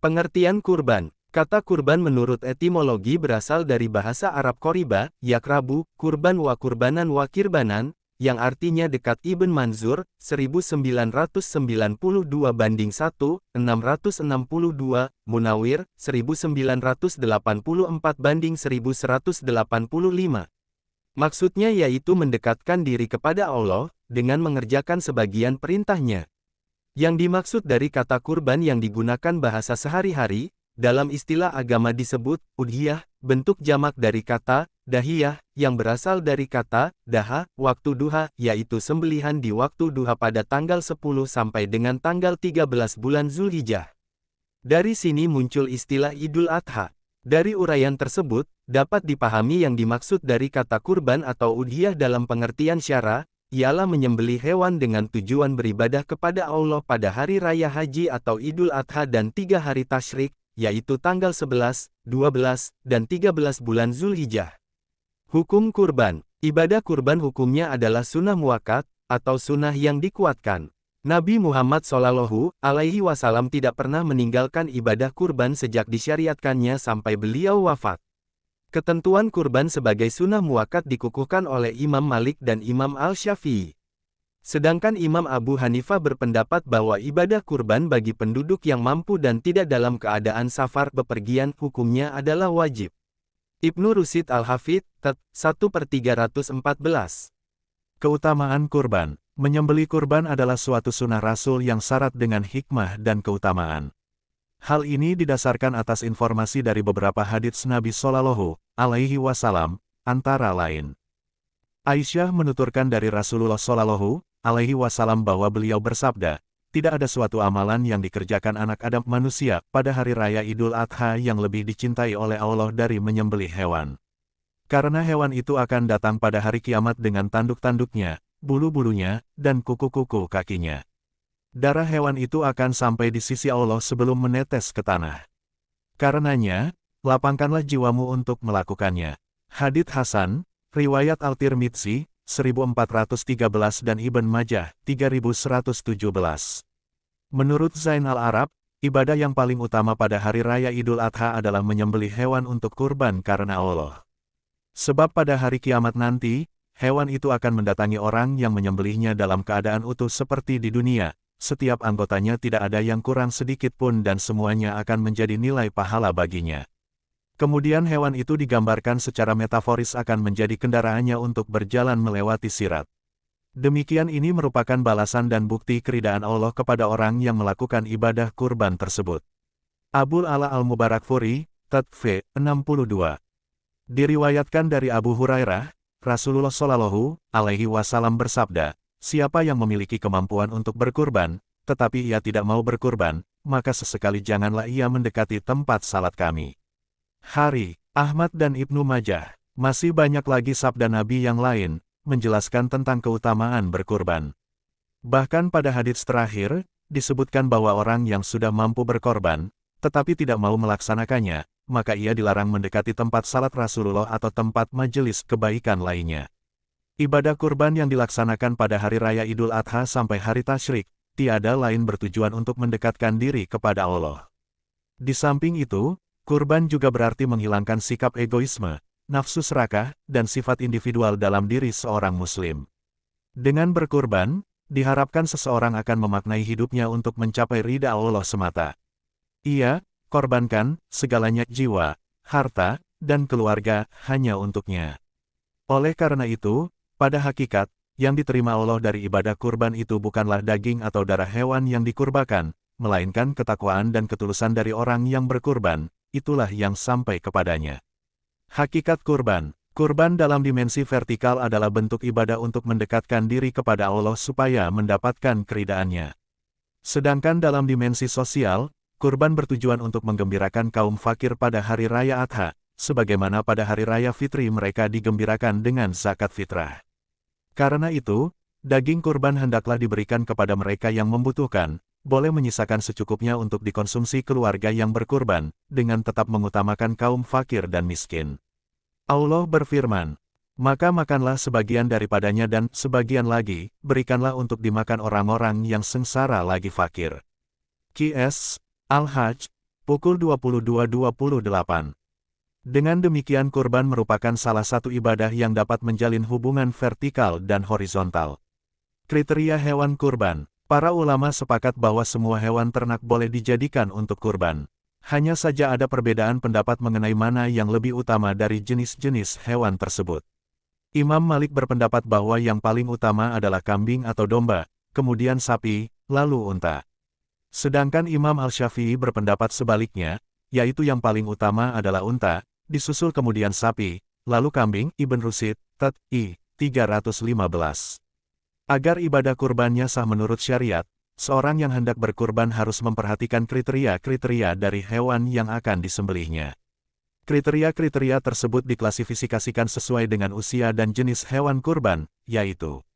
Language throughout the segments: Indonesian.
Pengertian kurban. Kata kurban menurut etimologi berasal dari bahasa Arab koriba, yakrabu, kurban wa kurbanan wa kirbanan, yang artinya dekat. Ibn Manzur, 1992 banding 1, 662, Munawir, 1984 banding 1185. Maksudnya yaitu mendekatkan diri kepada Allah, dengan mengerjakan sebagian perintahnya. Yang dimaksud dari kata kurban yang digunakan bahasa sehari-hari, dalam istilah agama disebut udhiyah, bentuk jamak dari kata dahiyah, yang berasal dari kata daha, waktu duha, yaitu sembelihan di waktu duha pada tanggal 10 sampai dengan tanggal 13 bulan Zulhijjah. Dari sini muncul istilah Idul Adha. Dari uraian tersebut, dapat dipahami yang dimaksud dari kata kurban atau udhiyah dalam pengertian syara, ialah menyembelih hewan dengan tujuan beribadah kepada Allah pada hari raya haji atau Idul Adha dan 3 hari tasyrik, yaitu tanggal 11, 12, dan 13 bulan Zulhijjah. Hukum kurban. Ibadah kurban hukumnya adalah sunnah muakkad, atau sunnah yang dikuatkan. Nabi Muhammad SAW tidak pernah meninggalkan ibadah kurban sejak disyariatkannya sampai beliau wafat. Ketentuan kurban sebagai sunnah muakkad dikukuhkan oleh Imam Malik dan Imam Al-Syafi'i. Sedangkan Imam Abu Hanifah berpendapat bahwa ibadah kurban bagi penduduk yang mampu dan tidak dalam keadaan safar bepergian hukumnya adalah wajib. Ibnu Rushd Al-Hafidh, 1/314. Keutamaan kurban. Menyembelih kurban adalah suatu sunnah Rasul yang syarat dengan hikmah dan keutamaan. Hal ini didasarkan atas informasi dari beberapa hadits Nabi Shallallahu Alaihi Wasallam, antara lain. Aisyah menuturkan dari Rasulullah Shallallahu Alaihi Wasallam bahwa beliau bersabda, tidak ada suatu amalan yang dikerjakan anak Adam manusia pada hari raya Idul Adha yang lebih dicintai oleh Allah dari menyembelih hewan. Karena hewan itu akan datang pada hari kiamat dengan tanduk-tanduknya, bulu-bulunya, dan kuku-kuku kakinya. Darah hewan itu akan sampai di sisi Allah sebelum menetes ke tanah. Karenanya, lapangkanlah jiwamu untuk melakukannya. Hadits Hasan, riwayat Al-Tirmidzi, 1413 dan Ibn Majah, 3117. Menurut Zain Al-Arab, ibadah yang paling utama pada hari raya Idul Adha adalah menyembelih hewan untuk kurban karena Allah. Sebab pada hari kiamat nanti, hewan itu akan mendatangi orang yang menyembelihnya dalam keadaan utuh seperti di dunia. Setiap anggotanya tidak ada yang kurang sedikit pun dan semuanya akan menjadi nilai pahala baginya. Kemudian hewan itu digambarkan secara metaforis akan menjadi kendaraannya untuk berjalan melewati sirat. Demikian ini merupakan balasan dan bukti keridaan Allah kepada orang yang melakukan ibadah kurban tersebut. Abul Ala Al-Mubarakfuri, v. 62. Diriwayatkan dari Abu Hurairah, Rasulullah Shallallahu Alaihi Wasallam bersabda, siapa yang memiliki kemampuan untuk berkurban, tetapi ia tidak mau berkurban, maka sesekali janganlah ia mendekati tempat salat kami. Hari, Ahmad dan Ibnu Majah. Masih banyak lagi sabda Nabi yang lain, menjelaskan tentang keutamaan berkurban. Bahkan pada hadits terakhir, disebutkan bahwa orang yang sudah mampu berkorban, tetapi tidak mau melaksanakannya, maka ia dilarang mendekati tempat salat Rasulullah atau tempat majelis kebaikan lainnya. Ibadah kurban yang dilaksanakan pada hari raya Idul Adha sampai hari tasyrik, tiada lain bertujuan untuk mendekatkan diri kepada Allah. Di samping itu, kurban juga berarti menghilangkan sikap egoisme, nafsu serakah, dan sifat individual dalam diri seorang muslim. Dengan berkurban, diharapkan seseorang akan memaknai hidupnya untuk mencapai ridha Allah semata. Ia korbankan segalanya, jiwa, harta, dan keluarga hanya untuknya. Oleh karena itu, pada hakikat, yang diterima Allah dari ibadah kurban itu bukanlah daging atau darah hewan yang dikurbankan, melainkan ketakwaan dan ketulusan dari orang yang berkurban, itulah yang sampai kepadanya. Hakikat kurban. Kurban dalam dimensi vertikal adalah bentuk ibadah untuk mendekatkan diri kepada Allah supaya mendapatkan keridaannya. Sedangkan dalam dimensi sosial, kurban bertujuan untuk menggembirakan kaum fakir pada hari raya Adha, sebagaimana pada hari raya fitri mereka digembirakan dengan zakat fitrah. Karena itu, daging kurban hendaklah diberikan kepada mereka yang membutuhkan, boleh menyisakan secukupnya untuk dikonsumsi keluarga yang berkurban, dengan tetap mengutamakan kaum fakir dan miskin. Allah berfirman, maka makanlah sebagian daripadanya dan sebagian lagi, berikanlah untuk dimakan orang-orang yang sengsara lagi fakir. Qs. Al-Hajj, Pukul 22.28. Dengan demikian kurban merupakan salah satu ibadah yang dapat menjalin hubungan vertikal dan horizontal. Kriteria hewan kurban. Para ulama sepakat bahwa semua hewan ternak boleh dijadikan untuk kurban. Hanya saja ada perbedaan pendapat mengenai mana yang lebih utama dari jenis-jenis hewan tersebut. Imam Malik berpendapat bahwa yang paling utama adalah kambing atau domba, kemudian sapi, lalu unta. Sedangkan Imam Al-Syafi'i berpendapat sebaliknya, yaitu yang paling utama adalah unta, disusul kemudian sapi, lalu kambing. Ibn Rushd, Tat.I. 315. Agar ibadah kurbannya sah menurut syariat, seorang yang hendak berkurban harus memperhatikan kriteria-kriteria dari hewan yang akan disembelihnya. Kriteria-kriteria tersebut diklasifikasikan sesuai dengan usia dan jenis hewan kurban, yaitu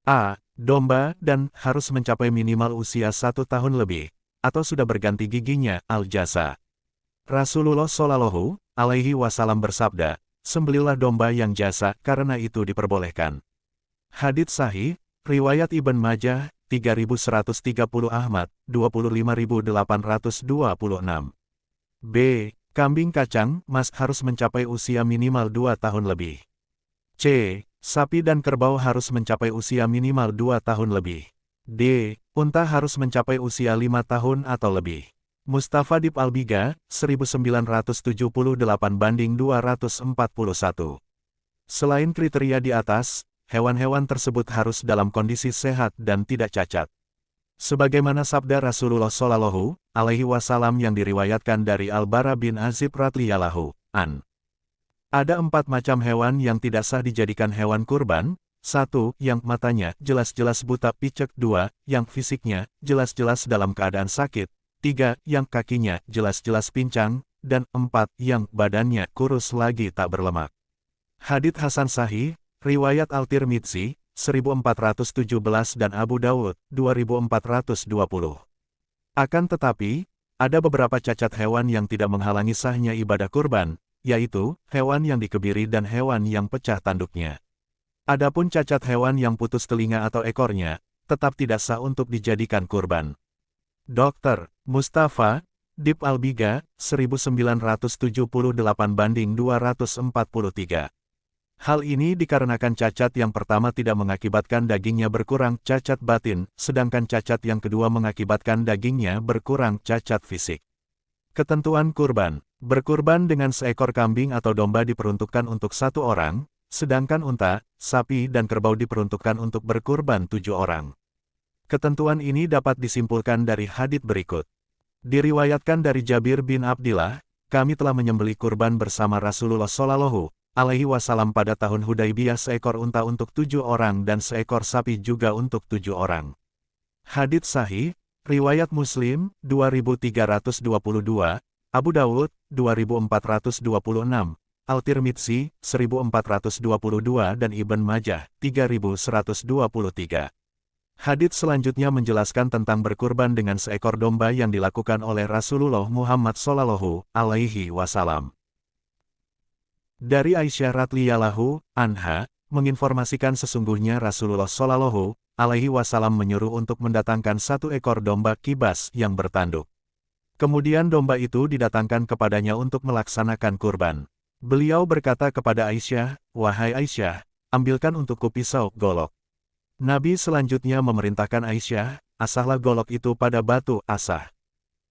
A. Domba dan harus mencapai minimal usia 1 tahun lebih, atau sudah berganti giginya. Al-Jasa. Rasulullah Shallallahu Alaihi Wasallam bersabda, sembelihlah domba yang jasa karena itu diperbolehkan. Hadits sahih, riwayat Ibn Majah, 3130 Ahmad, 25826. B. Kambing kacang, mas harus mencapai usia minimal 2 tahun lebih. C. Sapi dan kerbau harus mencapai usia minimal 2 tahun lebih. D. Unta harus mencapai usia 5 tahun atau lebih. Mustafa Dib Al-Biga, 1978/241. Selain kriteria di atas, hewan-hewan tersebut harus dalam kondisi sehat dan tidak cacat. Sebagaimana sabda Rasulullah Shallallahu Alaihi Wasallam yang diriwayatkan dari Al-Bara bin Azib radhiyallahu an. Ada 4 macam hewan yang tidak sah dijadikan hewan kurban. 1. Yang matanya jelas-jelas buta picek. 2. Yang fisiknya jelas-jelas dalam keadaan sakit. 3. Yang kakinya jelas-jelas pincang. Dan 4. Yang badannya kurus lagi tak berlemak. Hadits Hasan Sahih, riwayat Al-Tirmidzi, 1417 dan Abu Dawud, 2420. Akan tetapi, ada beberapa cacat hewan yang tidak menghalangi sahnya ibadah kurban, yaitu hewan yang dikebiri dan hewan yang pecah tanduknya. Adapun cacat hewan yang putus telinga atau ekornya, tetap tidak sah untuk dijadikan kurban. Dr. Mustafa Dib Al-Biga, 1978/243. Hal ini dikarenakan cacat yang pertama tidak mengakibatkan dagingnya berkurang cacat batin, sedangkan cacat yang kedua mengakibatkan dagingnya berkurang cacat fisik. Ketentuan kurban. Berkurban dengan seekor kambing atau domba diperuntukkan untuk 1 orang, sedangkan unta, sapi dan kerbau diperuntukkan untuk berkurban 7 orang. Ketentuan ini dapat disimpulkan dari hadits berikut. Diriwayatkan dari Jabir bin Abdillah, kami telah menyembelih kurban bersama Rasulullah Shallallahu Alaihi Wasallam pada tahun Hudaibiyah, seekor unta untuk 7 orang dan seekor sapi juga untuk 7 orang. Hadits sahih, riwayat Muslim, 2322, Abu Dawud, 2426, Al-Tirmidzi, 1422 dan Ibn Majah, 3123. Hadits selanjutnya menjelaskan tentang berkurban dengan seekor domba yang dilakukan oleh Rasulullah Muhammad Shallallahu Alaihi Wasallam. Dari Aisyah radhiyallahu anha, menginformasikan sesungguhnya Rasulullah Shallallahu Alaihi Wasallam menyuruh untuk mendatangkan 1 ekor domba kibas yang bertanduk. Kemudian domba itu didatangkan kepadanya untuk melaksanakan kurban. Beliau berkata kepada Aisyah, "Wahai Aisyah, ambilkan untukku pisau golok." Nabi selanjutnya memerintahkan Aisyah, "Asahlah golok itu pada batu asah."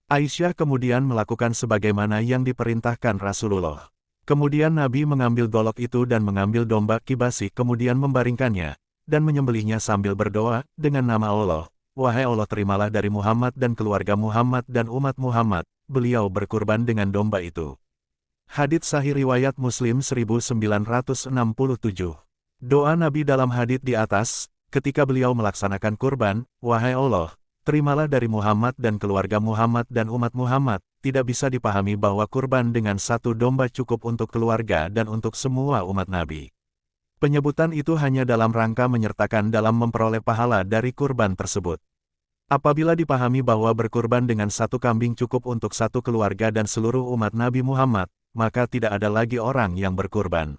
Aisyah kemudian melakukan sebagaimana yang diperintahkan Rasulullah. Kemudian Nabi mengambil golok itu dan mengambil domba kibasi kemudian membaringkannya, dan menyembelihnya sambil berdoa, dengan nama Allah, "Wahai Allah, terimalah dari Muhammad dan keluarga Muhammad dan umat Muhammad." Beliau berkurban dengan domba itu. Hadits sahih riwayat Muslim 1967. Doa Nabi dalam hadits di atas, ketika beliau melaksanakan kurban, "Wahai Allah, terimalah dari Muhammad dan keluarga Muhammad dan umat Muhammad." Tidak bisa dipahami bahwa kurban dengan 1 domba cukup untuk keluarga dan untuk semua umat Nabi. Penyebutan itu hanya dalam rangka menyertakan dalam memperoleh pahala dari kurban tersebut. Apabila dipahami bahwa berkurban dengan 1 kambing cukup untuk 1 keluarga dan seluruh umat Nabi Muhammad, maka tidak ada lagi orang yang berkurban.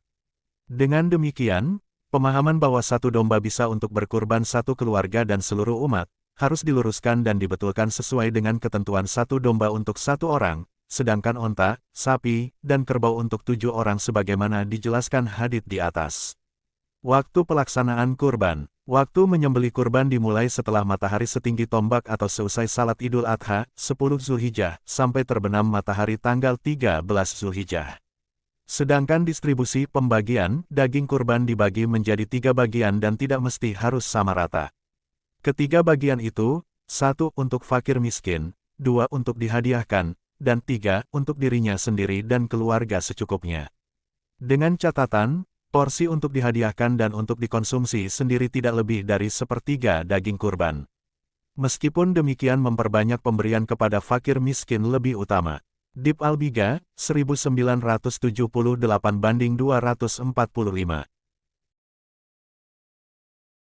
Dengan demikian, pemahaman bahwa 1 domba bisa untuk berkurban 1 keluarga dan seluruh umat, harus diluruskan dan dibetulkan sesuai dengan ketentuan 1 domba untuk 1 orang, sedangkan onta, sapi, dan kerbau untuk 7 orang sebagaimana dijelaskan hadits di atas. Waktu pelaksanaan kurban. Waktu menyembelih kurban dimulai setelah matahari setinggi tombak atau seusai salat Idul Adha, 10 Zulhijjah, sampai terbenam matahari tanggal 13 Zulhijjah. Sedangkan distribusi pembagian, daging kurban dibagi menjadi 3 bagian dan tidak mesti harus sama rata. Ketiga bagian itu, 1 untuk fakir miskin, 2 untuk dihadiahkan, dan 3 untuk dirinya sendiri dan keluarga secukupnya. Dengan catatan, porsi untuk dihadiahkan dan untuk dikonsumsi sendiri tidak lebih dari 1/3 daging kurban. Meskipun demikian memperbanyak pemberian kepada fakir miskin lebih utama. Dip Al-Biga, 1978 banding 245.